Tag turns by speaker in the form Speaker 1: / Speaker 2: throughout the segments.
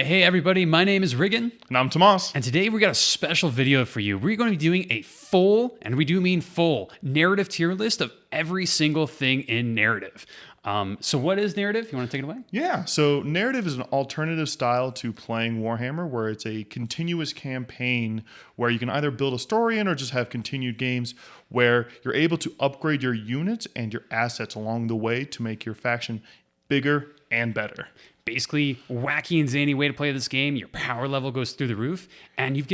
Speaker 1: Hey everybody, my name is Riggin.
Speaker 2: And I'm Tomas.
Speaker 1: And today we got a special video for you. We're going to be doing a full, and we do mean full, narrative tier list of every single thing in narrative. So what is narrative? You want to take it away?
Speaker 2: Yeah, so narrative is an alternative style to playing Warhammer where it's a continuous campaign where you can either build a story in or just have continued games where you're able to upgrade your units and your assets along the way to make your faction bigger and better.
Speaker 1: Basically, wacky and zany way to play this game. Your power level goes through the roof, and you've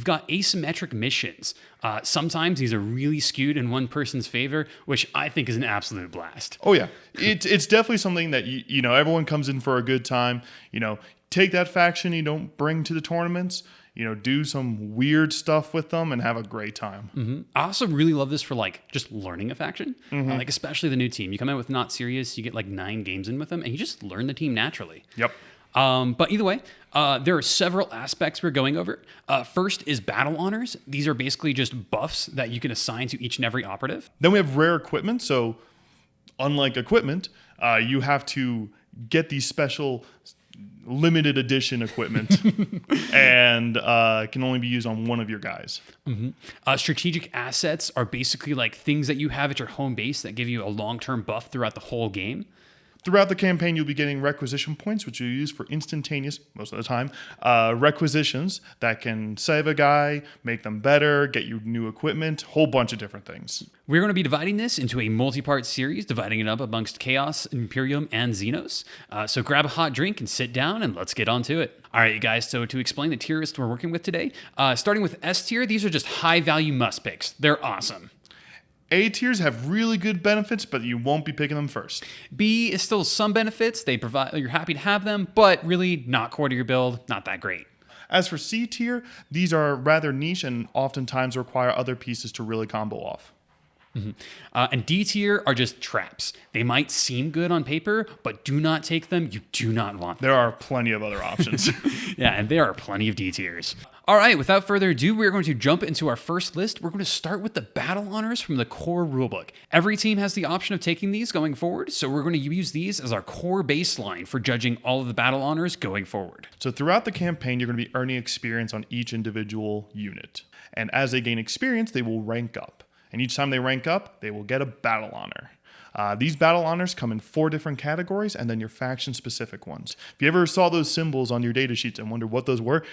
Speaker 1: got asymmetric missions. Sometimes these are really skewed in one person's favor, which I think is an absolute blast.
Speaker 2: Oh yeah, it's definitely something that you know everyone comes in for a good time. You know, take that faction you don't bring to the tournaments. You know, do some weird stuff with them and have a great time.
Speaker 1: Mm-hmm. I also really love this for like just learning a faction, like especially the new team. You come in with Not Serious, you get like 9 games in with them, and you just learn the team naturally.
Speaker 2: Yep.
Speaker 1: But either way, there are several aspects we're going over. First is battle honors. These are basically just buffs that you can assign to each and every operative.
Speaker 2: Then we have rare equipment. So unlike equipment, you have to get these special limited edition equipment and can only be used on one of your guys.
Speaker 1: Strategic assets are basically like things that you have at your home base that give you a long-term buff throughout the whole game.
Speaker 2: Throughout the campaign, you'll be getting requisition points, which you use for instantaneous, most of the time, requisitions that can save a guy, make them better, get you new equipment, whole bunch of different things.
Speaker 1: We're going to be dividing this into a multi-part series, dividing it up amongst Chaos, Imperium, and Xenos. So grab a hot drink and sit down, and let's get on to it. All right, you guys, so to explain the tier list we're working with today, starting with S tier, these are just high-value must picks. They're awesome.
Speaker 2: A tiers have really good benefits, but you won't be picking them first.
Speaker 1: B is still some benefits. They provide, you're happy to have them, but really not core to your build, not that great.
Speaker 2: As for C tier, these are rather niche and oftentimes require other pieces to really combo off.
Speaker 1: And D tier are just traps. They might seem good on paper, but do not take them. You do not want them.
Speaker 2: There are plenty of other options.
Speaker 1: Yeah, and there are plenty of D tiers. All right, without further ado, we're going to jump into our first list. We're going to start with the battle honors from the core rulebook. Every team has the option of taking these going forward, so we're going to use these as our core baseline for judging all of the battle honors going forward.
Speaker 2: So throughout the campaign, you're going to be earning experience on each individual unit. And as they gain experience, they will rank up. And each time they rank up, they will get a battle honor. These battle honors come in 4 different categories and then your faction-specific ones. If you ever saw those symbols on your data sheets and wondered what those were,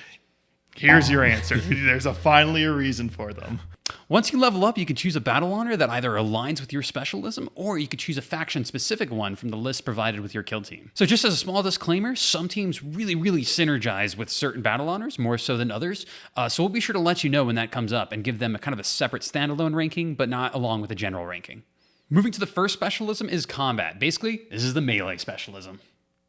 Speaker 2: here's your answer. There's finally a reason for them.
Speaker 1: Once you level up, you can choose a battle honor that either aligns with your specialism, or you could choose a faction-specific one from the list provided with your kill team. So just as a small disclaimer, some teams really synergize with certain battle honors, more so than others. So we'll be sure to let you know when that comes up and give them a kind of a separate standalone ranking, but not along with a general ranking. Moving to the first specialism is combat. Basically, this is the melee specialism.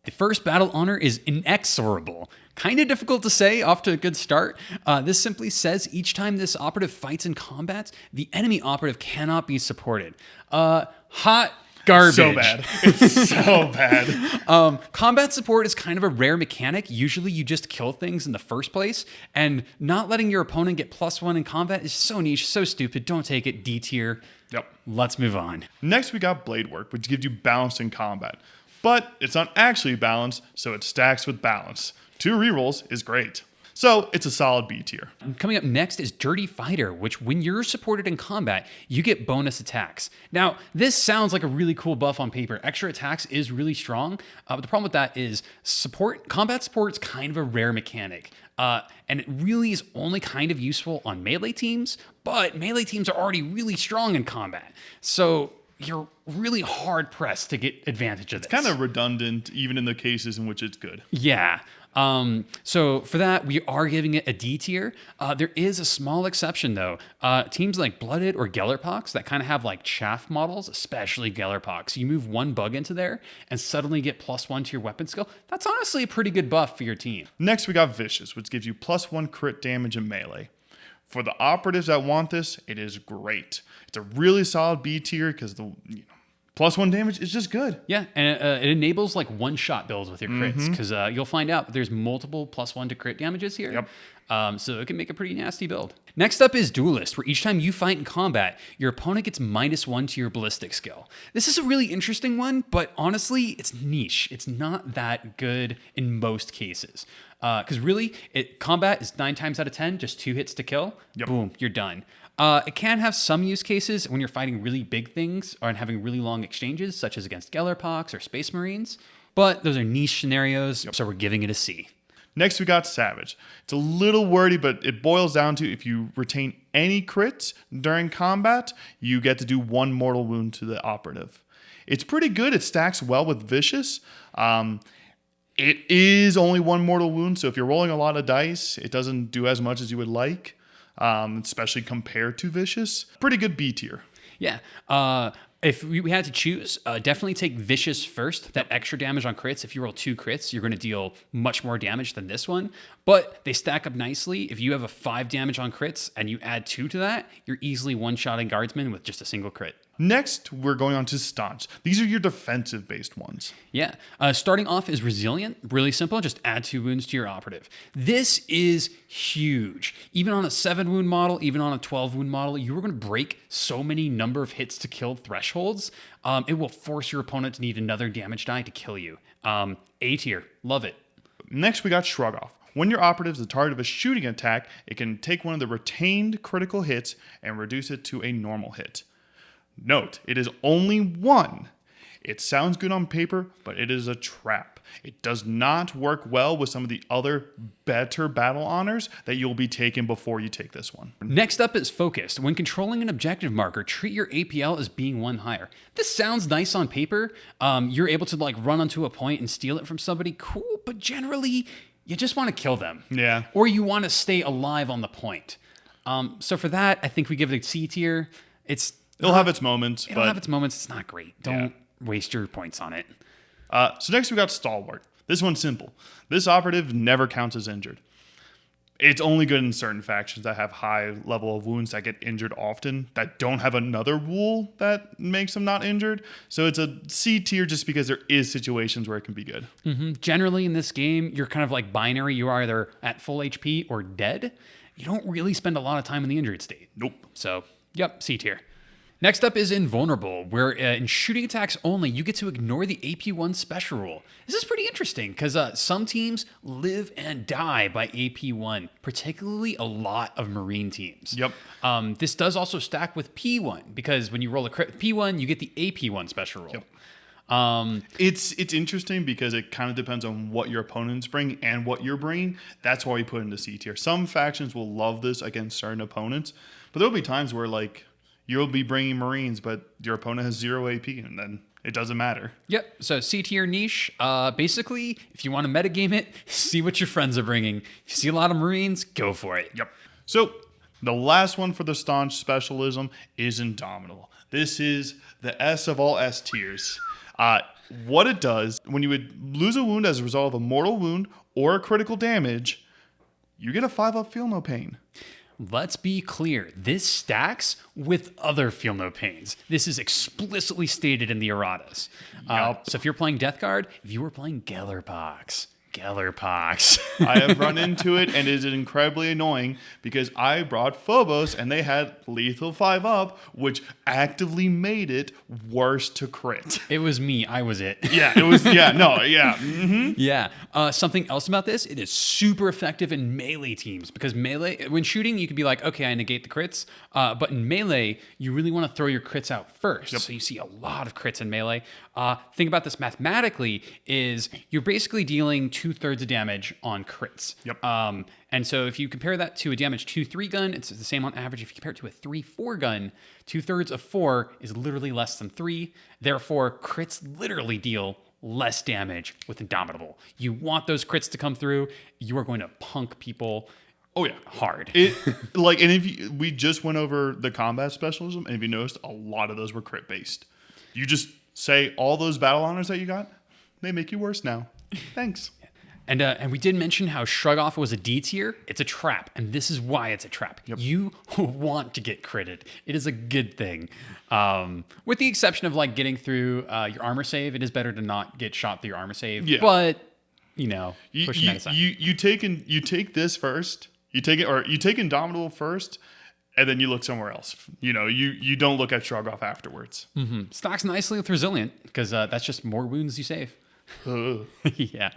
Speaker 1: The first battle honor is inexorable. Kind of difficult to say off to a good start. This simply says each time this operative fights in combat, the enemy operative cannot be supported. Hot garbage.
Speaker 2: So bad. It's so bad.
Speaker 1: Combat support is kind of a rare mechanic. Usually you just kill things in the first place, and not letting your opponent get +1 in combat is so niche, so stupid. Don't take it. D tier.
Speaker 2: Yep.
Speaker 1: Let's move on.
Speaker 2: Next, we got Blade Work, which gives you balance in combat. But it's not actually balanced, so it stacks with balance. 2 rerolls is great. So it's a solid B tier.
Speaker 1: Coming up next is Dirty Fighter, which when you're supported in combat, you get bonus attacks. Now, this sounds like a really cool buff on paper. Extra attacks is really strong, but the problem with that is combat support is kind of a rare mechanic. And it really is only kind of useful on melee teams, but melee teams are already really strong in combat. So you're really hard pressed to get advantage of this.
Speaker 2: It's kind of redundant, even in the cases in which it's good.
Speaker 1: Yeah. So for that, we are giving it a D tier. There is a small exception though. Teams like Blooded or Gellerpox that kind of have like chaff models, especially Gellerpox. You move 1 bug into there and suddenly get +1 to your weapon skill. That's honestly a pretty good buff for your team.
Speaker 2: Next, we got Vicious, which gives you +1 crit damage in melee. For the operatives that want this, it is great. It's a really solid B tier because the +1 damage is just good.
Speaker 1: Yeah, and it enables like one-shot builds with your crits because you'll find out there's multiple +1 to crit damages here.
Speaker 2: Yep.
Speaker 1: So it can make a pretty nasty build. Next up is Duelist, where each time you fight in combat, your opponent gets -1 to your ballistic skill. This is a really interesting one, but honestly, it's niche. It's not that good in most cases. Because really, combat is 9 times out of 10, just 2 hits to kill.
Speaker 2: Yep.
Speaker 1: Boom, you're done. It can have some use cases when you're fighting really big things or having really long exchanges, such as against Gellerpox or Space Marines. But those are niche scenarios, so we're giving it a C.
Speaker 2: Next, we got Savage. It's a little wordy, but it boils down to if you retain any crits during combat, you get to do 1 mortal wound to the operative. It's pretty good. It stacks well with Vicious. It is only 1 mortal wound, so if you're rolling a lot of dice, it doesn't do as much as you would like, especially compared to Vicious. Pretty good B tier.
Speaker 1: Yeah. If we had to choose, definitely take Vicious first. That extra damage on crits. If you roll 2 crits, you're going to deal much more damage than this one. But they stack up nicely. If you have a 5 damage on crits and you add 2 to that, you're easily one-shotting Guardsmen with just a single crit.
Speaker 2: Next, we're going on to Staunch. These are your defensive-based ones.
Speaker 1: Yeah. Starting off is Resilient. Really simple. Just add 2 wounds to your operative. This is huge. Even on a 7 wound model, even on a 12 wound model, you are going to break so many number of hits to kill thresholds. It will force your opponent to need another damage die to kill you. A tier. Love it.
Speaker 2: Next, we got Shrug Off. When your operative is the target of a shooting attack, it can take one of the retained critical hits and reduce it to a normal hit. Note, it is only 1. It sounds good on paper, but it is a trap. It does not work well with some of the other better battle honors that you'll be taking before you take this one.
Speaker 1: Next up is Focused. When controlling an objective marker, treat your APL as being 1 higher. This sounds nice on paper. You're able to run onto a point and steal it from somebody. Cool, but generally, you just want to kill them.
Speaker 2: Yeah.
Speaker 1: Or you want to stay alive on the point. So for that, I think we give it a C tier.
Speaker 2: It'll have its moments.
Speaker 1: It'll have its moments. It's not great. Don't waste your points on it.
Speaker 2: So next we got Stalwart. This one's simple. This operative never counts as injured. It's only good in certain factions that have high level of wounds that get injured often, that don't have another rule that makes them not injured. So it's a C tier just because there is situations where it can be good.
Speaker 1: Mm-hmm. Generally in this game, you're kind of like binary. You're either at full HP or dead. You don't really spend a lot of time in the injured state.
Speaker 2: Nope.
Speaker 1: So, yep, C tier. Next up is Invulnerable, where in shooting attacks only, you get to ignore the AP1 special rule. This is pretty interesting because some teams live and die by AP1, particularly a lot of Marine teams.
Speaker 2: Yep.
Speaker 1: This does also stack with P1 because when you roll a crit with P1, you get the AP1 special rule.
Speaker 2: Yep. It's interesting because it kind of depends on what your opponents bring and what you're bringing. That's why we put it into C tier. Some factions will love this against certain opponents, but there'll be times where you'll be bringing Marines, but your opponent has 0 AP, and then it doesn't matter.
Speaker 1: Yep. So C tier niche. Basically, if you want to metagame it, see what your friends are bringing. If you see a lot of Marines, go for it.
Speaker 2: Yep. So the last one for the Staunch specialism is Indomitable. This is the S of all S tiers. What it does, when you would lose a wound as a result of a mortal wound or a critical damage, you get a 5-up Feel No Pain.
Speaker 1: Let's be clear. This stacks with other Feel No Pains. This is explicitly stated in the erratas. So if you're playing Death Guard, if you were playing Gellerpox.
Speaker 2: I have run into it, and it is incredibly annoying because I brought Phobos, and they had lethal 5-up, which actively made it worse to crit.
Speaker 1: It was me. I was it.
Speaker 2: Yeah, it was. Yeah, no, yeah. Mm-hmm.
Speaker 1: Yeah. Something else about this, it is super effective in melee teams because melee, when shooting, you can be like, okay, I negate the crits. But in melee, you really want to throw your crits out first. Yep. So you see a lot of crits in melee. Think about this mathematically is you're basically dealing 2/3 of damage on crits.
Speaker 2: Yep.
Speaker 1: And so if you compare that to a damage 2/3 gun, it's the same on average. If you compare it to a 3/4 gun, 2/3 of 4 is literally less than 3. Therefore, crits literally deal less damage with Indomitable. You want those crits to come through. You are going to punk people.
Speaker 2: Oh yeah,
Speaker 1: hard.
Speaker 2: And if we just went over the combat specialism, and if you noticed, a lot of those were crit based. You just say all those battle honors that you got, they make you worse now. Thanks.
Speaker 1: And we did mention how Shrug Off was a D tier. It's a trap, and this is why it's a trap. Yep. You want to get critted. It is a good thing. With the exception of getting through your armor save, it is better to not get shot through your armor save. Yeah. But pushing that aside.
Speaker 2: You take this first. You take Indomitable first, and then you look somewhere else. You don't look at Shrug Off afterwards.
Speaker 1: Mm-hmm. Stacks nicely with Resilient because that's just more wounds you save. Yeah.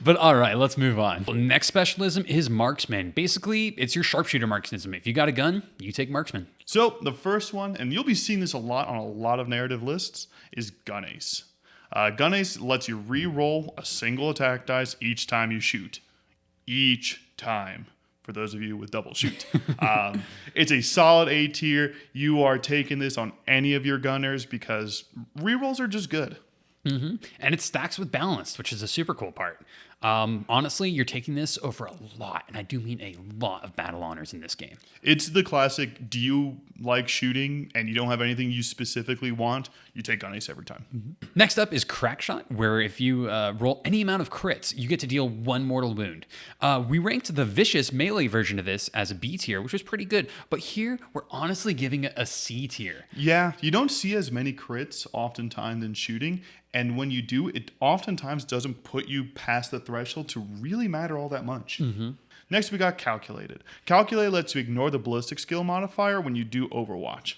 Speaker 1: But all right, let's move on. Next specialism is Marksman. Basically, it's your sharpshooter marksism. If you got a gun, you take Marksman.
Speaker 2: So the first one, and you'll be seeing this a lot on a lot of narrative lists, is Gun Ace. Gun Ace lets you re-roll a single attack dice each time you shoot. Each time. For those of you with double shoot. It's a solid A tier. You are taking this on any of your gunners because re-rolls are just good.
Speaker 1: Mm-hmm. And it stacks with balanced, which is a super cool part. Honestly, you're taking this over a lot, and I do mean a lot of battle honors in this game.
Speaker 2: It's the classic, do you like shooting and you don't have anything you specifically want, you take Gun Ace every time.
Speaker 1: Mm-hmm. Next up is Crack Shot, where if you roll any amount of crits, you get to deal 1 mortal wound. We ranked the vicious melee version of this as a B tier, which was pretty good, but here we're honestly giving it a C tier.
Speaker 2: Yeah, you don't see as many crits oftentimes in shooting, and when you do, it oftentimes doesn't put you past the threshold to really matter all that much.
Speaker 1: Mm-hmm.
Speaker 2: Next, we got Calculated. Calculated lets you ignore the ballistic skill modifier when you do Overwatch.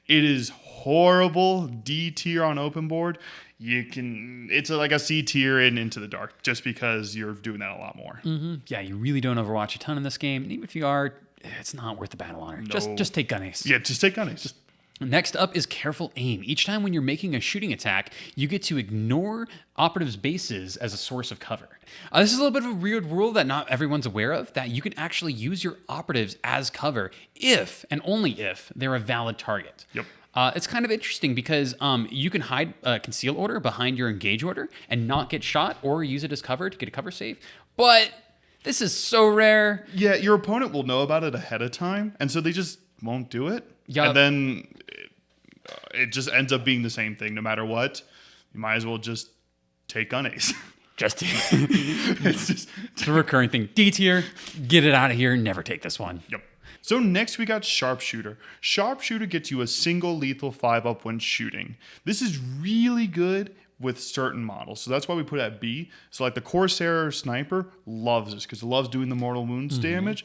Speaker 2: It is horrible D tier on open board. It's like a C tier in Into the Dark, just because you're doing that a lot more.
Speaker 1: Mm-hmm. Yeah, you really don't Overwatch a ton in this game, and even if you are, it's not worth the battle honor.
Speaker 2: No.
Speaker 1: Just take Gun Ace.
Speaker 2: Yeah, just take Gun Ace.
Speaker 1: Next up is Careful Aim. Each time when you're making a shooting attack, you get to ignore operatives' bases as a source of cover. This is a little bit of a weird rule that not everyone's aware of, that you can actually use your operatives as cover if, and only if, they're a valid target.
Speaker 2: Yep.
Speaker 1: It's kind of interesting because you can hide a conceal order behind your engage order and not get shot, or use it as cover to get a cover save. But this is so rare.
Speaker 2: Yeah, your opponent will know about it ahead of time, and so they just won't do it.
Speaker 1: Yep.
Speaker 2: And then it just ends up being the same thing no matter what. You might as well just take Gun Ace.
Speaker 1: It's a recurring thing. D tier, get it out of here, never take this one.
Speaker 2: Yep. So next we got Sharpshooter. Sharpshooter gets you a single lethal 5-up when shooting. This is really good with certain models, so that's why we put it at B. So like the Corsair Sniper loves this because it loves doing the mortal wounds damage.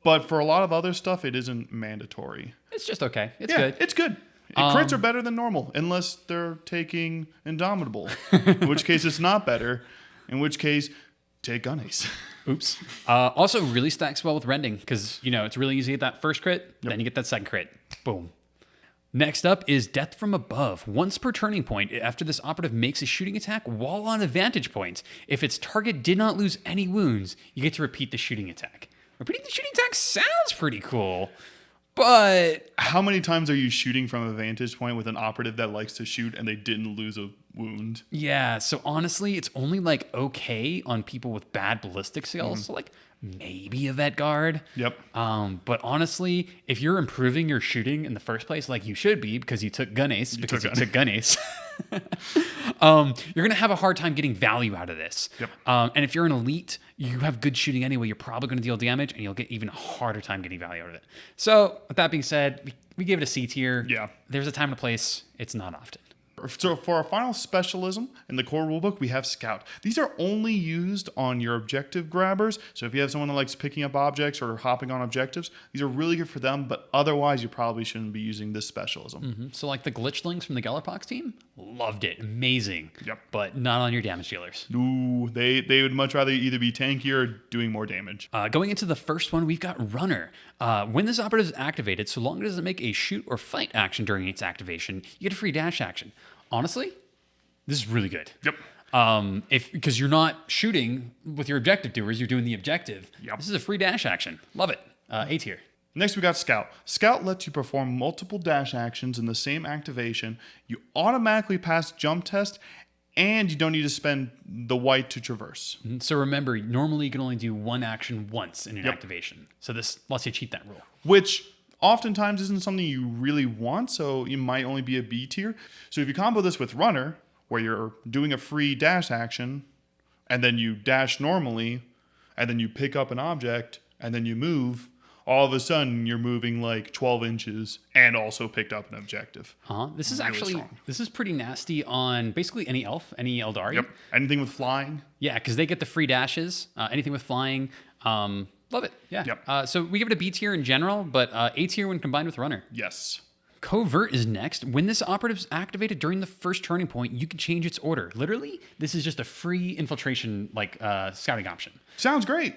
Speaker 2: But for a lot of other stuff, it isn't mandatory.
Speaker 1: It's just okay. It's good.
Speaker 2: It's good. Crits are better than normal, unless they're taking Indomitable, in which case it's not better, in which case, take Gun Ace.
Speaker 1: Oops. Also really stacks well with rending, because, it's really easy to get that first crit, then you get that second crit. Boom. Next up is Death from Above. Once per turning point, after this operative makes a shooting attack while on a vantage point, if its target did not lose any wounds, you get to repeat the shooting attack. Repeating the shooting attack sounds pretty cool, but
Speaker 2: how many times are you shooting from a vantage point with an operative that likes to shoot and they didn't lose a wound?
Speaker 1: Yeah, so honestly, it's only okay on people with bad ballistic skills. So maybe a vet guard.
Speaker 2: Yep.
Speaker 1: But honestly, if you're improving your shooting in the first place, like you should be, because you took Gun Ace, you took Gun Ace, you're gonna have a hard time getting value out of this.
Speaker 2: Yep.
Speaker 1: And if you're an elite, you have good shooting anyway, you're probably gonna deal damage, and you'll get even a harder time getting value out of it. So with that being said, we gave it a C tier.
Speaker 2: Yeah.
Speaker 1: There's a time and a place. It's not often.
Speaker 2: So for our final specialism in the core rulebook, we have Scout. These are only used on your objective grabbers. So if you have someone that likes picking up objects or hopping on objectives, these are really good for them. But otherwise, you probably shouldn't be using this specialism.
Speaker 1: Mm-hmm. So like the Glitchlings from the Gellerpox team, loved it. Amazing.
Speaker 2: Yep.
Speaker 1: But not on your damage dealers.
Speaker 2: Ooh, they would much rather either be tanky or doing more damage.
Speaker 1: Going into the first one, we've got Runner. When this operative is activated, so long as it doesn't make a shoot or fight action during its activation, you get a free dash action. Honestly, this is really good.
Speaker 2: Yep.
Speaker 1: Because you're not shooting with your objective doers, you're doing the objective.
Speaker 2: Yep.
Speaker 1: This is a free dash action. Love it. A tier.
Speaker 2: Next, we got Scout. Scout lets you perform multiple dash actions in the same activation. You automatically pass jump test, and you don't need to spend the white to traverse.
Speaker 1: So remember, normally you can only do one action once in an activation. So this lets you cheat that rule.
Speaker 2: Which oftentimes isn't something you really want, so you might only be a B tier. So if you combo this with Runner, where you're doing a free dash action, and then you dash normally, and then you pick up an object, and then you move, all of a sudden you're moving 12 inches and also picked up an objective.
Speaker 1: This is
Speaker 2: Really
Speaker 1: this is pretty nasty on basically any elf, any Eldari.
Speaker 2: Yep. Anything with flying.
Speaker 1: Yeah, because they get the free dashes. Anything with flying. Love it. Yeah.
Speaker 2: Yep.
Speaker 1: So we give it a B tier in general, but A tier when combined with Runner.
Speaker 2: Yes.
Speaker 1: Covert is next. When this operative is activated during the first turning point, you can change its order. Literally, this is just a free infiltration scouting option.
Speaker 2: Sounds great.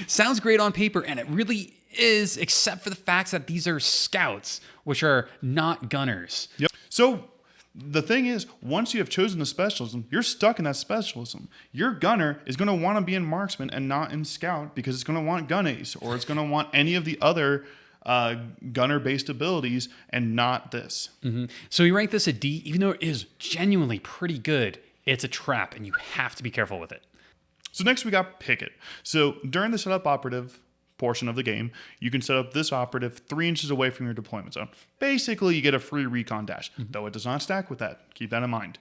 Speaker 1: Sounds great on paper, and it really is, except for the fact that these are scouts, which are not gunners.
Speaker 2: Yep. So the thing is, once you have chosen the specialism, you're stuck in that specialism. Your gunner is going to want to be in Marksman and not in Scout because it's going to want gun ace, or it's going to want any of the other gunner-based abilities and not this.
Speaker 1: Mm-hmm. So we rank this a D, even though it is genuinely pretty good. It's a trap, and you have to be careful with it.
Speaker 2: So next we got Picket. So during the setup operative portion of the game, you can set up this operative 3 inches away from your deployment zone. Basically, you get a free recon dash, though it does not stack with that. Keep that in mind.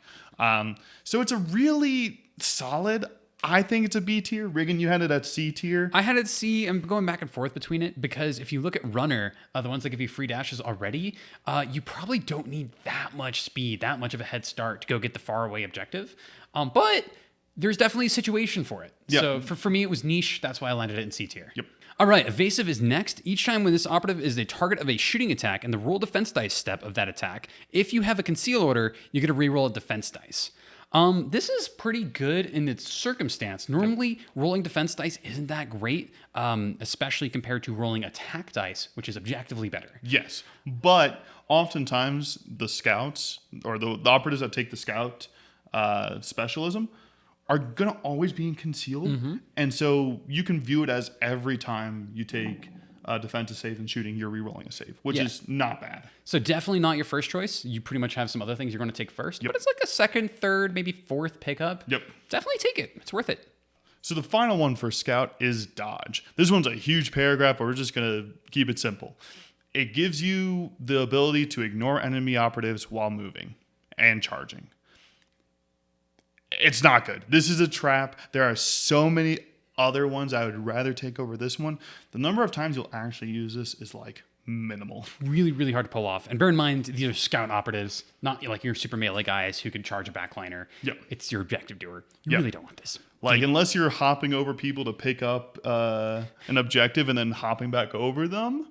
Speaker 2: So it's a really solid, I think it's a B tier. Riggin, you had it at C tier.
Speaker 1: I had it C. I'm going back and forth between it because if you look at Runner, the ones that give you free dashes already, you probably don't need that much speed, that much of a head start to go get the far away objective. But there's definitely a situation for it.
Speaker 2: Yep.
Speaker 1: So for me, it was niche. That's why I landed it in C tier.
Speaker 2: Yep.
Speaker 1: All right, Evasive is next. Each time when this operative is the target of a shooting attack and the roll defense dice step of that attack, if you have a conceal order, you get to reroll a defense dice. This is pretty good in its circumstance. Normally, rolling defense dice isn't that great, especially compared to rolling attack dice, which is objectively better.
Speaker 2: Yes, but oftentimes the scouts or the operatives that take the scout specialism are going to always be concealed. And so you can view it as every time you take defensive save and shooting, you're re-rolling a save, which is not bad.
Speaker 1: So definitely not your first choice. You pretty much have some other things you're going to take first, but it's like a second, third, maybe fourth pickup.
Speaker 2: Yep.
Speaker 1: Definitely take it. It's worth it.
Speaker 2: So the final one for Scout is Dodge. This one's a huge paragraph, but we're just going to keep it simple. It gives you the ability to ignore enemy operatives while moving and charging. It's not good. This is a trap. There are so many other ones I would rather take over this one. The number of times you'll actually use this is like minimal.
Speaker 1: Really, really hard to pull off. And bear in mind, these are scout operatives, not like your super melee guys who can charge a backliner.
Speaker 2: Yep.
Speaker 1: It's your objective doer. You really don't want this.
Speaker 2: Like, unless you're hopping over people to pick up an objective and then hopping back over them,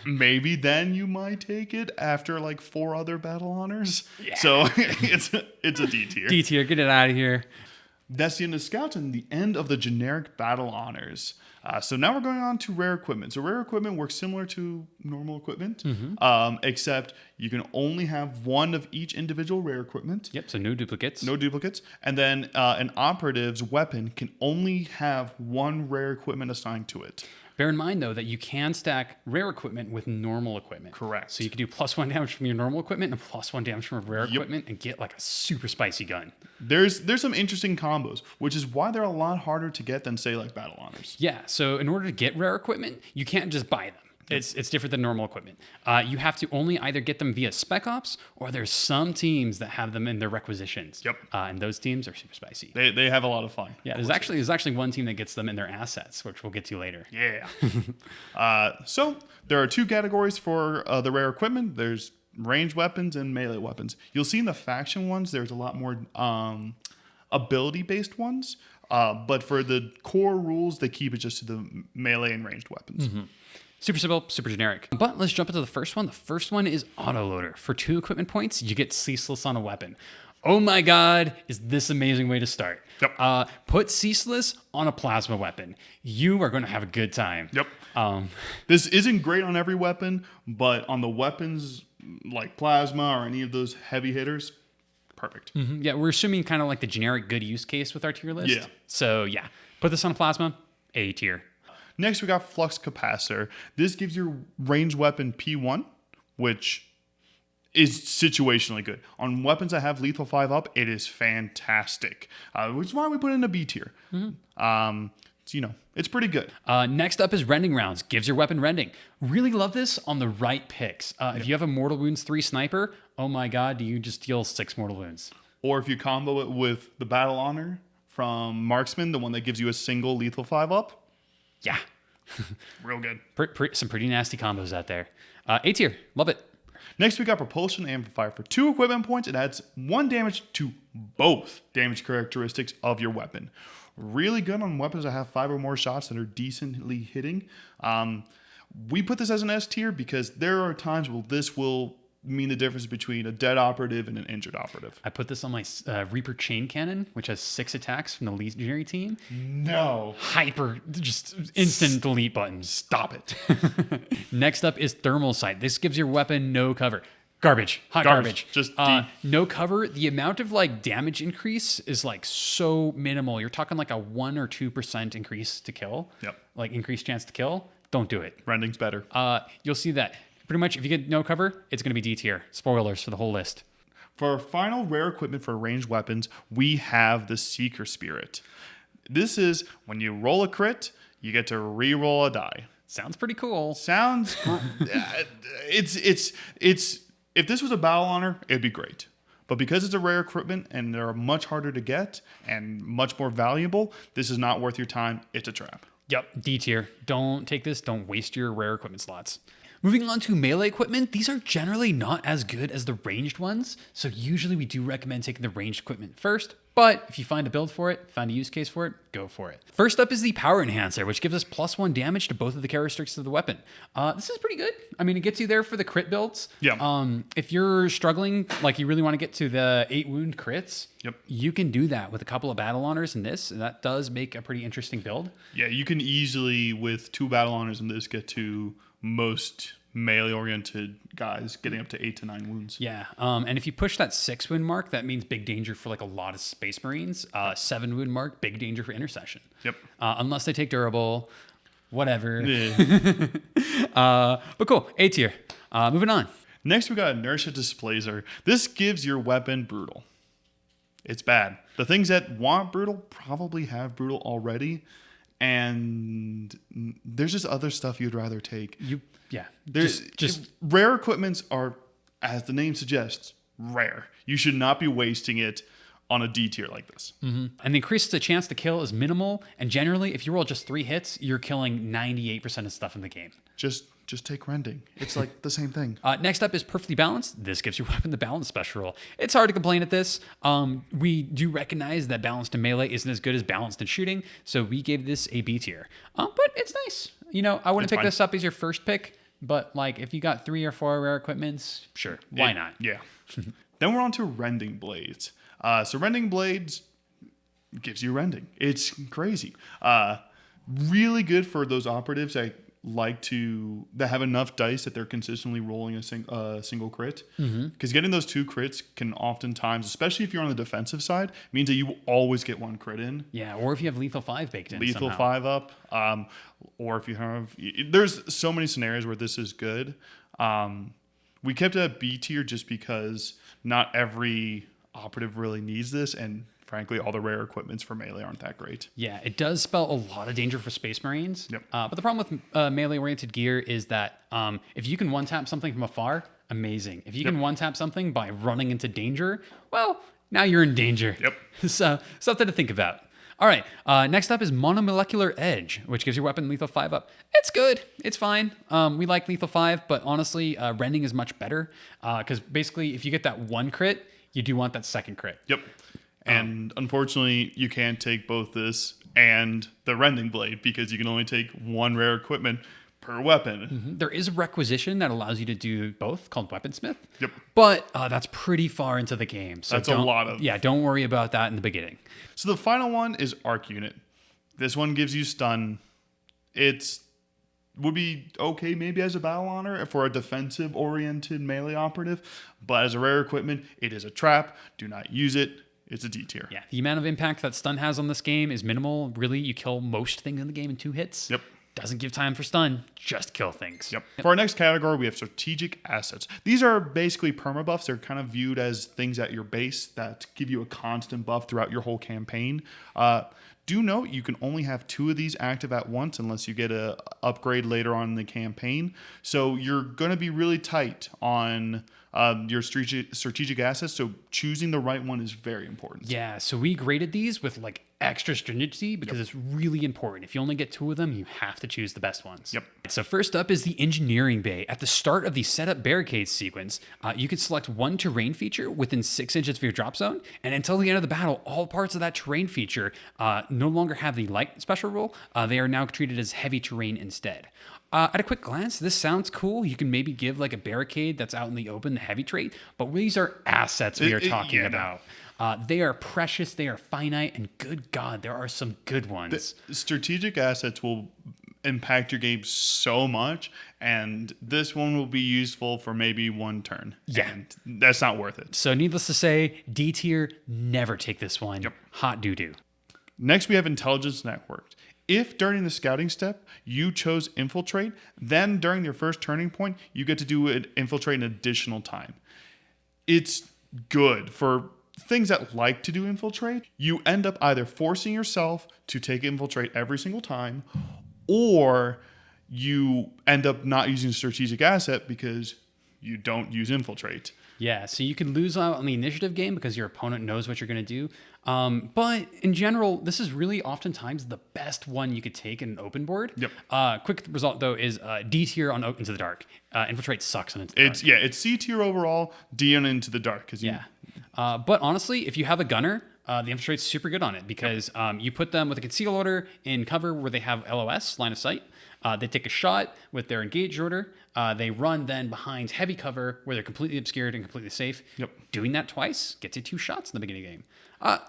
Speaker 2: maybe then you might take it after like 4 other battle honors. Yeah. So it's a D tier.
Speaker 1: D tier, get it out of here.
Speaker 2: That's the end of Scouts and the end of the generic battle honors. So now we're going on to rare equipment. So rare equipment works similar to normal equipment, except you can only have one of each individual rare equipment.
Speaker 1: Yep, so no duplicates.
Speaker 2: No duplicates. And then an operative's weapon can only have one rare equipment assigned to it.
Speaker 1: Bear in mind, though, that you can stack rare equipment with normal equipment.
Speaker 2: Correct.
Speaker 1: So you can do +1 damage from your normal equipment and +1 damage from rare equipment and get like a super spicy gun.
Speaker 2: There's some interesting combos, which is why they're a lot harder to get than, say, like battle honors.
Speaker 1: Yeah, so in order to get rare equipment, you can't just buy them. It's different than normal equipment. You have to only either get them via Spec Ops, or there's some teams that have them in their requisitions.
Speaker 2: Yep.
Speaker 1: And those teams are super spicy.
Speaker 2: They have a lot of fun.
Speaker 1: Yeah, there's actually one team that gets them in their assets, which we'll get to later.
Speaker 2: Yeah. So there are 2 categories for the rare equipment. There's ranged weapons and melee weapons. You'll see in the faction ones, there's a lot more ability-based ones. But for the core rules, they keep it just to the melee and ranged weapons.
Speaker 1: Super simple, super generic. But let's jump into the first one. The first one is Autoloader. For 2 equipment points, you get Ceaseless on a weapon. Oh my God, is this amazing way to start.
Speaker 2: Yep.
Speaker 1: Put Ceaseless on a plasma weapon. You are going to have a good time.
Speaker 2: Yep. This isn't great on every weapon, but on the weapons like plasma or any of those heavy hitters, perfect.
Speaker 1: Yeah, we're assuming kind of like the generic good use case with our tier list.
Speaker 2: Yeah.
Speaker 1: So yeah, put this on a plasma, A tier.
Speaker 2: Next, we got Flux Capacitor. This gives your ranged weapon P1, which is situationally good. On weapons that have lethal 5 up, it is fantastic, which is why we put it in a B tier. So, it's pretty good.
Speaker 1: Next up is Rending Rounds. Gives your weapon rending. Really love this on the right picks. If you have a Mortal Wounds 3 sniper, oh my God, do you just deal 6 mortal wounds?
Speaker 2: Or if you combo it with the Battle Honor from Marksman, the one that gives you a single lethal 5 up.
Speaker 1: Yeah.
Speaker 2: Real good.
Speaker 1: Some pretty nasty combos out there. A tier. Love it.
Speaker 2: Next, we got Propulsion Amplifier. For 2 equipment points, it adds 1 damage to both damage characteristics of your weapon. Really good on weapons that have 5 or more shots that are decently hitting. We put this as an S tier because there are times where this will mean the difference between a dead operative and an injured operative.
Speaker 1: I put this on my Reaper chain cannon, which has 6 attacks from the legionary team.
Speaker 2: No.
Speaker 1: Just instant delete buttons.
Speaker 2: Stop it.
Speaker 1: Next up is thermal sight. This gives your weapon no cover. Garbage. Hot garbage.
Speaker 2: Just
Speaker 1: no cover. The amount of like damage increase is like so minimal. You're talking like a 1 or 2% increase to kill.
Speaker 2: Yep.
Speaker 1: Like increased chance to kill. Don't do it.
Speaker 2: Rending's better.
Speaker 1: You'll see that. Pretty much, if you get no cover, it's going to be D tier. Spoilers for the whole list.
Speaker 2: For our final rare equipment for ranged weapons, we have the Seeker Spirit. This is when you roll a crit, you get to re-roll a die.
Speaker 1: Sounds pretty cool.
Speaker 2: Sounds. It's. If this was a battle honor, it'd be great. But because it's a rare equipment and they're much harder to get and much more valuable, this is not worth your time. It's a trap.
Speaker 1: Yep, D tier. Don't take this. Don't waste your rare equipment slots. Moving on to melee equipment, these are generally not as good as the ranged ones, so usually we do recommend taking the ranged equipment first, but if you find a build for it, find a use case for it, go for it. First up is the Power Enhancer, which gives us +1 damage to both of the characteristics of the weapon. This is pretty good. I mean, it gets you there for the crit builds.
Speaker 2: Yeah.
Speaker 1: If you're struggling, like you really want to get to the 8 wound crits,
Speaker 2: Yep.
Speaker 1: you can do that with a couple of battle honors in this, and that does make a pretty interesting build.
Speaker 2: Yeah, you can easily, with 2 battle honors in this, get to most melee-oriented guys getting up to 8 to 9 wounds.
Speaker 1: Yeah, and if you push that 6 wound mark, that means big danger for like a lot of Space Marines. 7 wound mark, big danger for intercession.
Speaker 2: Yep.
Speaker 1: Unless they take durable, whatever.
Speaker 2: Yeah.
Speaker 1: But cool, A tier. Moving on.
Speaker 2: Next, we got Inertia Displacer. This gives your weapon brutal. It's bad. The things that want brutal probably have brutal already, and there's just other stuff you'd rather take. There's just rare equipments are, as the name suggests, rare. You should not be wasting it on a D tier like this.
Speaker 1: Mm-hmm. And the increase the chance to kill is minimal, and generally, if you roll just 3 hits, you're killing 98% of stuff in the game.
Speaker 2: Just take rending. It's like the same thing.
Speaker 1: Next up is Perfectly Balanced. This gives your weapon the balance special roll. It's hard to complain at this. We do recognize that balanced in melee isn't as good as balanced in shooting, so we gave this a B tier. But it's nice. You know, I wouldn't pick this up as your first pick, but like if you got 3 or 4 rare equipments, sure, why not?
Speaker 2: Yeah. Then we're on to Rending Blades. So Rending Blades gives you rending. It's crazy. Really good for those operatives that have enough dice that they're consistently rolling a single crit. Because getting those 2 crits can oftentimes, especially if you're on the defensive side, means that you will always get 1 crit in.
Speaker 1: Yeah, or if you have lethal 5 baked in
Speaker 2: Lethal
Speaker 1: somehow.
Speaker 2: 5 up. Or if you have... There's so many scenarios where this is good. We kept it at B tier just because not every operative really needs this, and frankly, all the rare equipments for melee aren't that great.
Speaker 1: Yeah, it does spell a lot of danger for Space Marines.
Speaker 2: Yep.
Speaker 1: But the problem with melee-oriented gear is that if you can one-tap something from afar, amazing. If you can one-tap something by running into danger, well, now you're in danger.
Speaker 2: Yep.
Speaker 1: So, something to think about. All right, next up is Monomolecular Edge, which gives your weapon lethal 5 up. It's good. It's fine. We like lethal 5, but honestly, rending is much better because basically if you get that 1 crit, you do want that 2nd crit.
Speaker 2: Yep. And unfortunately, you can't take both this and the Rending Blade because you can only take 1 rare equipment per weapon.
Speaker 1: Mm-hmm. There is a requisition that allows you to do both called Weaponsmith.
Speaker 2: Yep.
Speaker 1: But that's pretty far into the game. So
Speaker 2: that's a lot of...
Speaker 1: Yeah, don't worry about that in the beginning.
Speaker 2: So the final one is Arc Unit. This one gives you stun. Would be okay maybe as a battle honor for a defensive-oriented melee operative, but as a rare equipment, it is a trap. Do not use it. It's a D tier.
Speaker 1: Yeah, the amount of impact that stun has on this game is minimal. Really, you kill most things in the game in 2 hits.
Speaker 2: Yep.
Speaker 1: Doesn't give time for stun, just kill things.
Speaker 2: Yep. For our next category, we have strategic assets. These are basically permabuffs. They're kind of viewed as things at your base that give you a constant buff throughout your whole campaign. Do note you can only have 2 of these active at once unless you get a upgrade later on in the campaign. So you're going to be really tight on your strategic assets. So choosing the right one is very important.
Speaker 1: Yeah, so we graded these with like extra stringency because it's really important. If you only get 2 of them, you have to choose the best ones.
Speaker 2: Yep.
Speaker 1: So first up is the engineering bay. At the start of the setup barricades sequence, you can select one terrain feature within 6 inches of your drop zone, and until the end of the battle, all parts of that terrain feature no longer have the light special rule. They are now treated as heavy terrain instead. At a quick glance, this sounds cool. You can maybe give like a barricade that's out in the open the heavy trait, but these are assets we are talking about. They are precious, they are finite, and good God, there are some good ones.
Speaker 2: The strategic assets will impact your game so much, and this one will be useful for maybe 1 turn.
Speaker 1: Yeah.
Speaker 2: And that's not worth it.
Speaker 1: So needless to say, D tier, never take this one.
Speaker 2: Yep.
Speaker 1: Hot doo-doo.
Speaker 2: Next, we have Intelligence Networked. If during the scouting step you chose Infiltrate, then during your first turning point, you get to do Infiltrate an additional time. It's good for things that like to do Infiltrate. You end up either forcing yourself to take Infiltrate every single time, or you end up not using a strategic asset because you don't use Infiltrate.
Speaker 1: Yeah, so you can lose out on the initiative game because your opponent knows what you're going to do. But in general, this is really oftentimes the best one you could take in an open board.
Speaker 2: Yep.
Speaker 1: Quick result, though, is D tier on Into the Dark. Infiltrate sucks on Into the Dark.
Speaker 2: It's C tier overall, D on Into the Dark.
Speaker 1: But honestly, if you have a gunner, the Infiltrate's super good on it because you put them with a conceal order in cover where they have LOS, line of sight. They take a shot with their engage order. They run then behind heavy cover where they're completely obscured and completely safe.
Speaker 2: Yep.
Speaker 1: Doing that twice gets you 2 shots in the beginning of the game.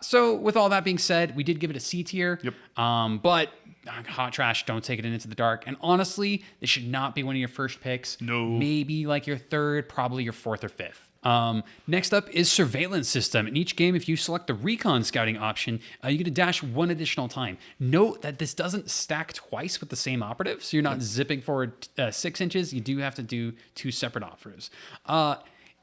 Speaker 1: So with all that being said, we did give it a C tier.
Speaker 2: Yep.
Speaker 1: But hot trash, don't take it Into the Dark. And honestly, this should not be one of your first picks.
Speaker 2: No.
Speaker 1: Maybe like your 3rd, probably your 4th or 5th. Next up is Surveillance System. In each game, if you select the Recon Scouting option, you get to dash 1 additional time. Note that this doesn't stack twice with the same operative, so you're not zipping forward 6 inches. You do have to do 2 separate operatives.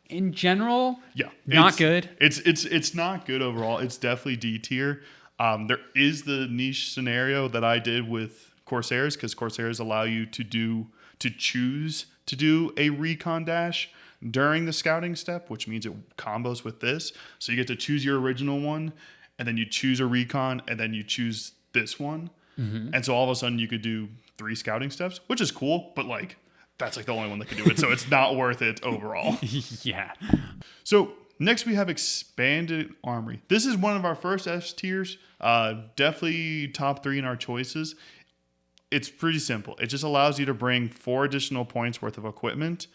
Speaker 1: In general, not good.
Speaker 2: It's not good overall. It's definitely D tier. There is the niche scenario that I did with Corsairs, because Corsairs allow you to choose to do a recon dash during the scouting step, which means it combos with this. So you get to choose your original one, and then you choose a recon, and then you choose this one. Mm-hmm. And so all of a sudden you could do 3 scouting steps, which is cool, but like that's like the only one that can do it. So it's not worth it overall.
Speaker 1: Yeah.
Speaker 2: So next we have Expanded Armory. This is one of our first S tiers. Definitely top 3 in our choices. It's pretty simple. It just allows you to bring 4 additional points worth of equipment.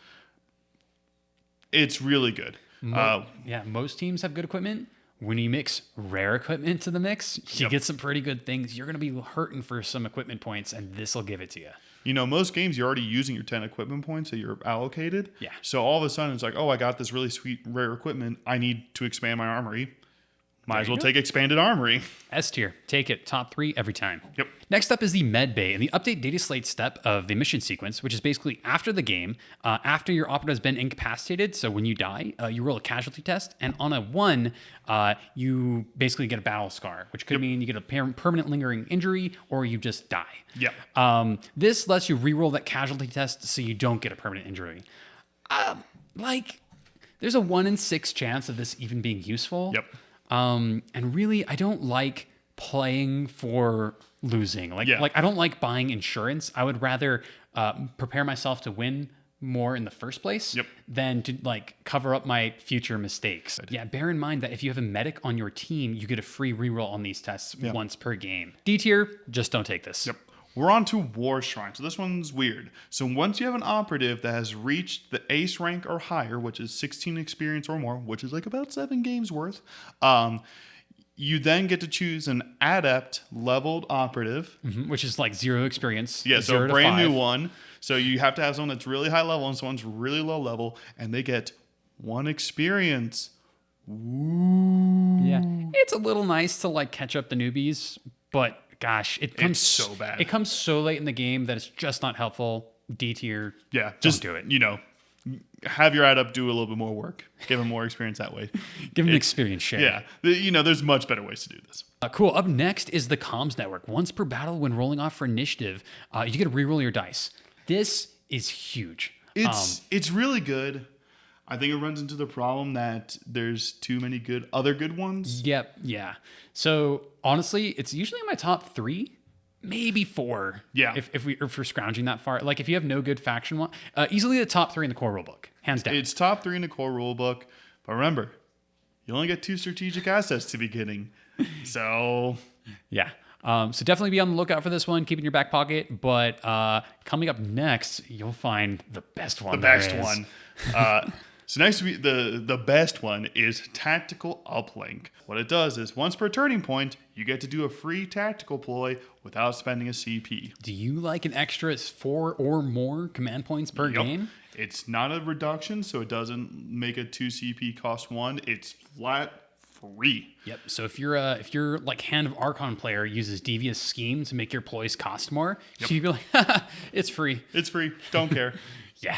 Speaker 2: It's really good.
Speaker 1: Most teams have good equipment. When you mix rare equipment to the mix, you get some pretty good things. You're going to be hurting for some equipment points, and this will give it to you.
Speaker 2: You know, most games you're already using your 10 equipment points that you're allocated.
Speaker 1: Yeah.
Speaker 2: So all of a sudden it's like, oh, I got this really sweet rare equipment. I need to expand my armory. Might as well take Expanded Armory.
Speaker 1: S tier. Take it. Top 3 every time.
Speaker 2: Yep.
Speaker 1: Next up is the Med Bay and the update data slate step of the mission sequence, which is basically after the game, after your operative has been incapacitated. So when you die, you roll a casualty test. And on a 1, you basically get a battle scar, which could mean you get a permanent lingering injury or you just die.
Speaker 2: Yep.
Speaker 1: This lets you reroll that casualty test so you don't get a permanent injury. There's a 1 in 6 chance of this even being useful.
Speaker 2: Yep.
Speaker 1: And really, I don't like playing for losing. I don't like buying insurance. I would rather prepare myself to win more in the first place than to cover up my future mistakes. Yeah, bear in mind that if you have a medic on your team, you get a free reroll on these tests once per game. D tier, just don't take this.
Speaker 2: Yep. We're on to War Shrine. So this one's weird. So once you have an operative that has reached the ace rank or higher, which is 16 experience or more, which is like about 7 games worth, you then get to choose an adept leveled operative.
Speaker 1: Mm-hmm, which is like 0 experience.
Speaker 2: Yeah, so a brand new one. So you have to have someone that's really high level and someone's really low level, and they get 1 experience. Ooh.
Speaker 1: Yeah, it's a little nice to catch up the newbies, but gosh, it's
Speaker 2: so bad.
Speaker 1: It comes so late in the game that it's just not helpful. D tier.
Speaker 2: Yeah,
Speaker 1: just do it.
Speaker 2: Have your adept do a little bit more work. Give him more experience that way.
Speaker 1: Give him an experience share.
Speaker 2: Yeah, there's much better ways to do this.
Speaker 1: Cool. Up next is the comms network. Once per battle, when rolling off for initiative, you get to reroll your dice. This is huge.
Speaker 2: It's really good. I think it runs into the problem that there's too many other good ones.
Speaker 1: Yep. Yeah. So honestly, it's usually in my top 3, maybe 4.
Speaker 2: Yeah.
Speaker 1: If we're scrounging that far, like if you have no good faction one, easily the top 3 in the core rulebook, hands down.
Speaker 2: It's top 3 in the core rulebook, but remember, you only get 2 strategic assets to be getting. So
Speaker 1: yeah. So definitely be on the lookout for this one. Keep it in your back pocket. But coming up next, you'll find the best one.
Speaker 2: The best one. So next week, the best one is Tactical Uplink. What it does is once per turning point, you get to do a free tactical ploy without spending a CP.
Speaker 1: Do you like an extra 4 or more command points per game?
Speaker 2: It's not a reduction, so it doesn't make a 2 CP cost 1. It's flat free.
Speaker 1: Yep. So if you're like Hand of Archon player uses Devious Scheme to make your ploys cost more, you'd be like, it's free.
Speaker 2: It's free. Don't care.
Speaker 1: Yeah.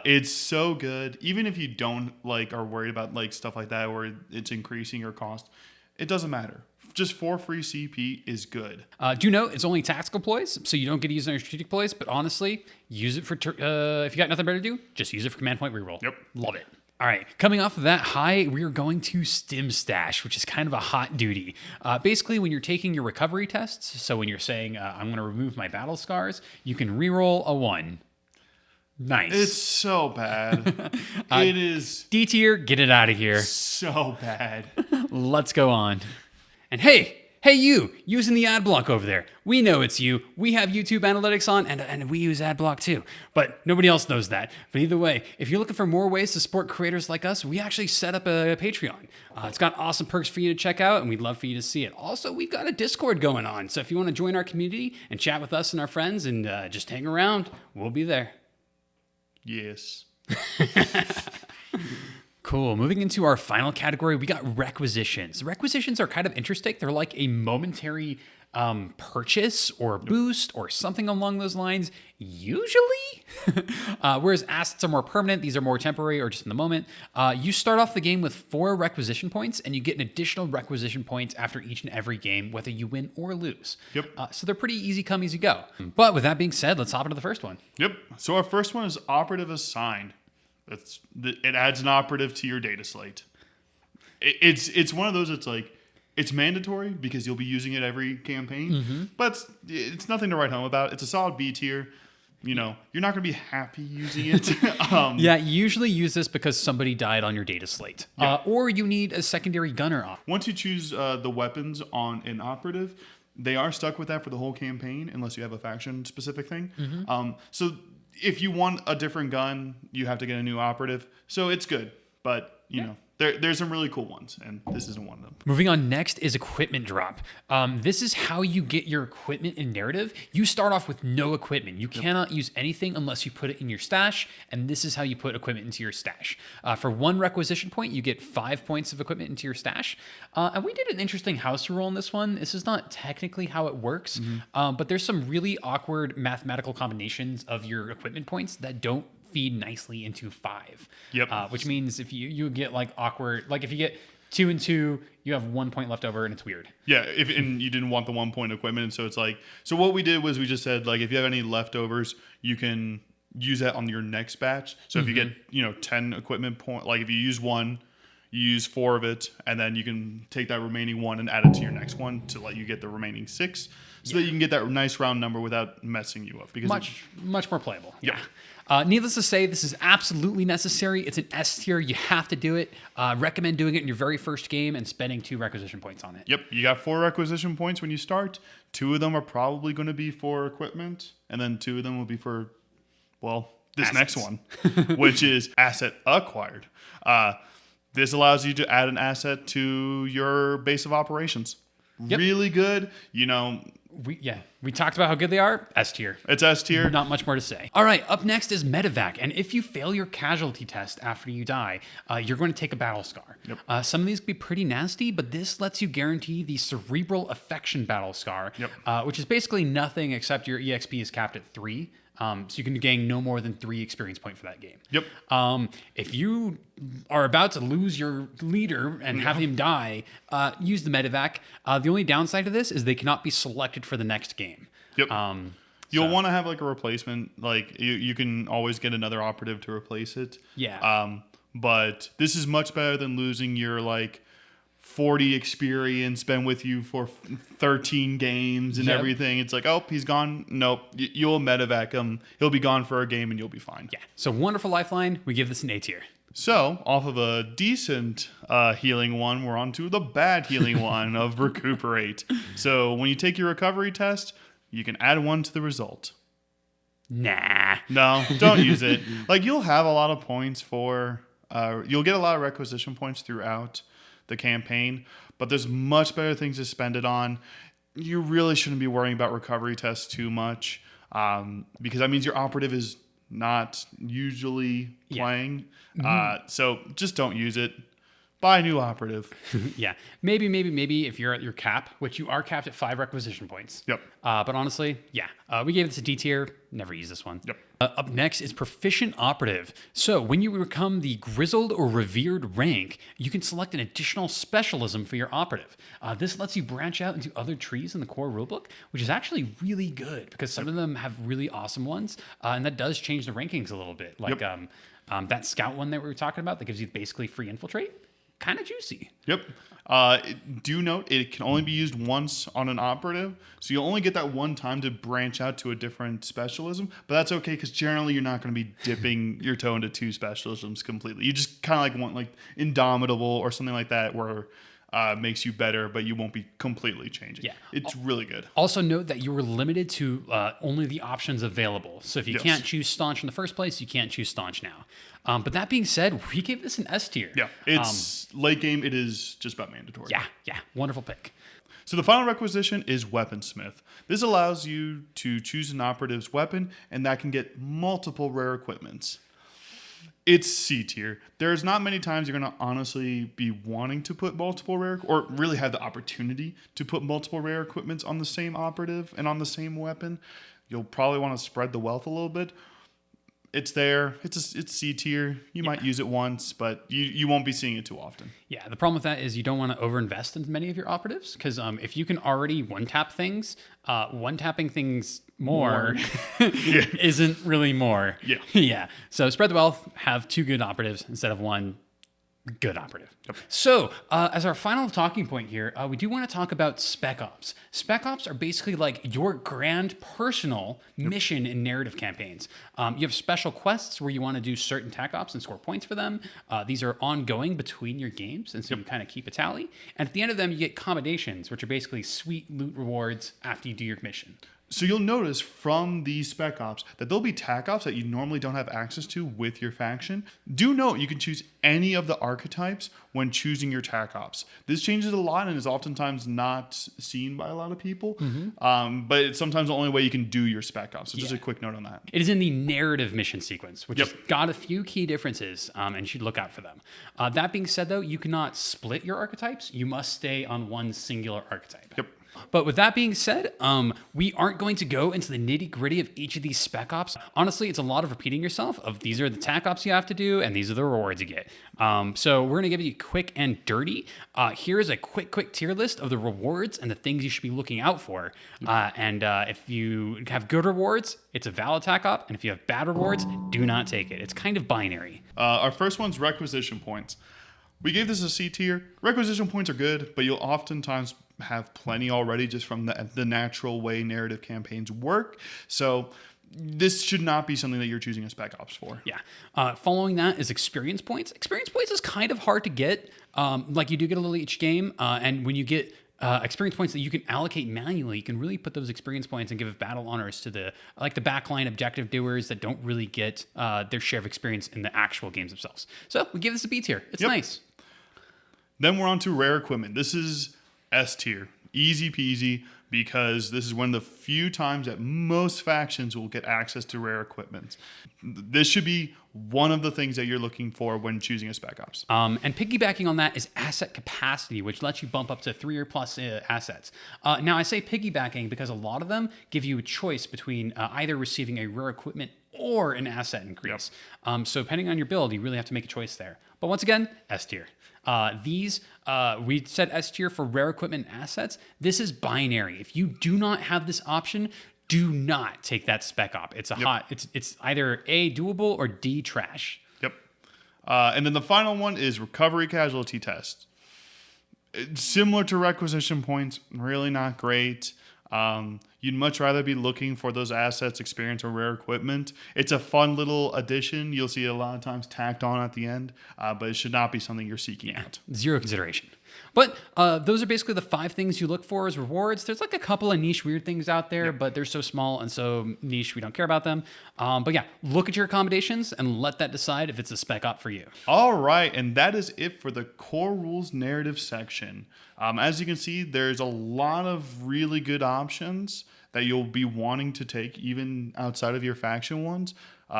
Speaker 2: It's so good. Even if you don't are worried about stuff like that where it's increasing your cost, it doesn't matter. Just 4 free CP is good.
Speaker 1: Do you know it's only tactical ploys, so you don't get to use it on your strategic ploys, but honestly, use it for if you got nothing better to do, just use it for command point reroll.
Speaker 2: Yep.
Speaker 1: Love it. All right, coming off of that high, we are going to Stim Stash, which is kind of a hot duty. Basically, when you're taking your recovery tests, so when you're saying, I'm going to remove my battle scars, you can reroll a 1. Nice.
Speaker 2: It's so bad. It is
Speaker 1: D tier, get it out of here.
Speaker 2: so bad.
Speaker 1: Let's go on. And hey you, using the ad block over there. We know it's you. We have YouTube analytics on, and we use ad block too. But nobody else knows that. But either way, if you're looking for more ways to support creators like us, we actually set up a Patreon. It's got awesome perks for you to check out, and we'd love for you to see it. Also, we've got a Discord going on. So if you want to join our community and chat with us and our friends and just hang around, we'll be there.
Speaker 2: Yes.
Speaker 1: Cool. Moving into our final category, we got requisitions. Requisitions are kind of interesting. They're like a momentary purchase or boost or something along those lines, usually. Whereas assets are more permanent. These are more temporary or just in the moment. You start off the game with 4 requisition points, and you get an additional requisition points after each and every game, whether you win or lose.
Speaker 2: Yep.
Speaker 1: So they're pretty easy come, easy go. But with that being said, let's hop into the first one.
Speaker 2: Yep. So our first one is Operative Assigned. It adds an operative to your data slate. It's one of those that's it's mandatory because you'll be using it every campaign, but it's nothing to write home about. It's a solid B tier. You're not going to be happy using it.
Speaker 1: Yeah, usually use this because somebody died on your data slate.
Speaker 2: Yeah.
Speaker 1: Or you need a secondary gunner op.
Speaker 2: Once you choose the weapons on an operative, they are stuck with that for the whole campaign unless you have a faction-specific thing. So if you want a different gun, you have to get a new operative. So it's good, but you know, there's some really cool ones, and this isn't one of them.
Speaker 1: Moving on, next is equipment drop. This is how you get your equipment in narrative. You start off with no equipment. You cannot use anything unless you put it in your stash, and this is how you put equipment into your stash. For 1 requisition point, you get 5 points of equipment into your stash. And we did an interesting house rule on this one. This is not technically how it works, but there's some really awkward mathematical combinations of your equipment points that don't feed nicely into 5.
Speaker 2: Yep.
Speaker 1: Which means if you get awkward, if you get 2 and 2, you have 1 point left over, and it's weird.
Speaker 2: Yeah, and you didn't want the 1 point equipment, so it's so what we did was we just said if you have any leftovers, you can use that on your next batch. So if you get 10 equipment point, if you use 1, you use 4 of it, and then you can take that remaining 1 and add it to your next one to let you get the remaining 6, so that you can get that nice round number without messing you up. Because
Speaker 1: much more playable.
Speaker 2: Yeah.
Speaker 1: Needless to say, this is absolutely necessary. It's an S tier. You have to do it. Recommend doing it in your very first game and spending 2 requisition points on it.
Speaker 2: Yep. You got 4 requisition points when you start. 2 of them are probably going to be for equipment, and then 2 of them will be for, this next one, which is asset acquired. This allows you to add an asset to your base of operations. Yep. Really good.
Speaker 1: We talked about how good they are. S tier.
Speaker 2: It's S tier.
Speaker 1: Not much more to say. All right, up next is medevac, and if you fail your casualty test after you die, you're going to take a battle scar.
Speaker 2: Yep.
Speaker 1: Some of these can be pretty nasty, but this lets you guarantee the cerebral affection battle scar, which is basically nothing except your EXP is capped at 3. So you can gain no more than 3 experience points for that game.
Speaker 2: Yep.
Speaker 1: If you are about to lose your leader and have him die, use the medevac. The only downside to this is they cannot be selected for the next game.
Speaker 2: Yep. You'll want to have a replacement. You can always get another operative to replace it.
Speaker 1: Yeah.
Speaker 2: but this is much better than losing your like 40 experience, been with you for 13 games and everything. It's like, oh, he's gone. Nope. You'll medevac him. He'll be gone for a game and you'll be fine.
Speaker 1: Yeah. So wonderful lifeline. We give this an A tier.
Speaker 2: So, off of a decent healing one, we're on to the bad healing one of Recuperate. So, when you take your recovery test, you can add 1 to the result.
Speaker 1: Nah.
Speaker 2: No, don't use it. Like, you'll have a lot of points for... you'll get a lot of requisition points throughout the campaign, but there's much better things to spend it on. You really shouldn't be worrying about recovery tests too much, because that means your operative is not usually playing. So just don't use it. Buy a new operative.
Speaker 1: Yeah. Maybe if you're at your cap, which you are capped at 5 requisition points.
Speaker 2: Yep.
Speaker 1: But honestly, yeah. We gave this a D tier. Never use this one.
Speaker 2: Yep.
Speaker 1: Up next is Proficient Operative. So when you become the Grizzled or Revered rank, you can select an additional specialism for your operative. This lets you branch out into other trees in the core rulebook, which is actually really good because some of them have really awesome ones. And that does change the rankings a little bit. Like that scout one that we were talking about that gives you basically free infiltrate. Kind of juicy.
Speaker 2: Yep. Do note it can only be used once on an operative, so you'll only get that one time to branch out to a different specialism. But that's okay because generally you're not going to be dipping your toe into 2 specialisms completely. You just kind of like want like Indomitable or something like that where makes you better, but you won't be completely changing.
Speaker 1: Yeah.
Speaker 2: It's really good.
Speaker 1: Also note that you were limited to only the options available. So if you can't choose Staunch in the first place, you can't choose Staunch now. But that being said, we gave this an S tier.
Speaker 2: Yeah, it's late game. It is just about mandatory.
Speaker 1: Yeah. Wonderful pick.
Speaker 2: So the final requisition is Weaponsmith. This allows you to choose an operative's weapon, and that can get multiple rare equipments. It's C tier. There's not many times you're going to honestly be wanting to put multiple rare, or really have the opportunity to put multiple rare equipments on the same operative and on the same weapon. You'll probably want to spread the wealth a little bit. It's there. It's C tier. You might use it once, but you won't be seeing it too often.
Speaker 1: Yeah, the problem with that is you don't want to overinvest in many of your operatives because if you can already one-tap things, one-tapping things more isn't really more.
Speaker 2: Yeah.
Speaker 1: Yeah. So spread the wealth, have 2 good operatives instead of 1 good operative. Yep. So, as our final talking point here, we do want to talk about Spec Ops. Spec Ops are basically like your grand personal mission in narrative campaigns. You have special quests where you want to do certain tac ops and score points for them. These are ongoing between your games, and so you kind of keep a tally. And at the end of them, you get commendations, which are basically sweet loot rewards after you do your mission.
Speaker 2: So you'll notice from these Spec Ops that there'll be tac ops that you normally don't have access to with your faction. Do note you can choose any of the archetypes when choosing your tac ops. This changes a lot and is oftentimes not seen by a lot of people, but it's sometimes the only way you can do your Spec Ops. So just a quick note on that.
Speaker 1: It is in the narrative mission sequence, which has got a few key differences, and you should look out for them. That being said, though, you cannot split your archetypes. You must stay on one singular archetype.
Speaker 2: Yep.
Speaker 1: But with that being said, we aren't going to go into the nitty gritty of each of these Spec Ops. Honestly, it's a lot of repeating yourself of these are the tac ops you have to do, and these are the rewards you get. So we're going to give you quick and dirty. Here's a quick tier list of the rewards and the things you should be looking out for. And if you have good rewards, it's a valid tac op. And if you have bad rewards, do not take it. It's kind of binary.
Speaker 2: Our first one's requisition points. We gave this a C tier. Requisition points are good, but you'll oftentimes have plenty already just from the natural way narrative campaigns work. So this should not be something that you're choosing a Spec Ops for.
Speaker 1: Yeah. Following that is experience points. Experience points is kind of hard to get. Like you do get a little each game. And when you get experience points that you can allocate manually, you can really put those experience points and give battle honors to the backline objective doers that don't really get their share of experience in the actual games themselves. So we give this a B tier. It's nice.
Speaker 2: Then we're on to rare equipment. This is S tier. Easy peasy, because this is one of the few times that most factions will get access to rare equipment. This should be one of the things that you're looking for when choosing a Spec Ops.
Speaker 1: And piggybacking on that is asset capacity, which lets you bump up to 3 or plus assets. Now, I say piggybacking because a lot of them give you a choice between either receiving a rare equipment or an asset increase. So depending on your build, you really have to make a choice there. But once again, S tier. We said S tier for rare equipment and assets. This is binary. If you do not have this option, do not take that Spec Op. It's it's either A, doable, or D, trash.
Speaker 2: Yep. And then the final one is recovery casualty test. It's similar to requisition points, really not great. You'd much rather be looking for those assets, experience, or rare equipment. It's a fun little addition. You'll see it a lot of times tacked on at the end, but it should not be something you're seeking out.
Speaker 1: Zero consideration. But those are basically the 5 things you look for as rewards. There's like a couple of niche weird things out there, but they're so small and so niche we don't care about them. But yeah, look at your accommodations and let that decide if it's a spec op for you.
Speaker 2: All right, and that is it for the core rules narrative section. As you can see, there's a lot of really good options that you'll be wanting to take even outside of your faction ones.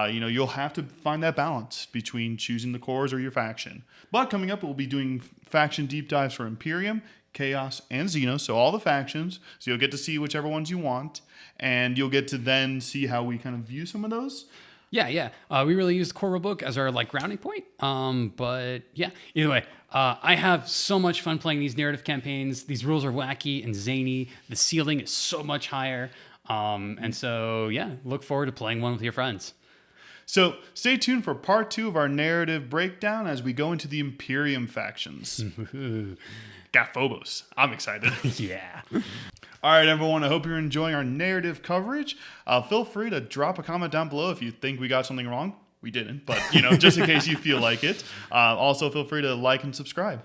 Speaker 2: You'll have to find that balance between choosing the cores or your faction. But coming up, we'll be doing faction deep dives for Imperium, Chaos, and Xenos, so all the factions. So you'll get to see whichever ones you want, and you'll get to then see how we kind of view some of those.
Speaker 1: Yeah. We really use the core rulebook as our grounding point. But yeah, either way, I have so much fun playing these narrative campaigns. These rules are wacky and zany. The ceiling is so much higher. And so yeah, look forward to playing one with your friends.
Speaker 2: So stay tuned for part 2 of our narrative breakdown as we go into the Imperium factions. Got Phobos. I'm excited.
Speaker 1: Yeah.
Speaker 2: All right, everyone. I hope you're enjoying our narrative coverage. Feel free to drop a comment down below if you think we got something wrong. We didn't, but just in case you feel like it. Also, feel free to like and subscribe.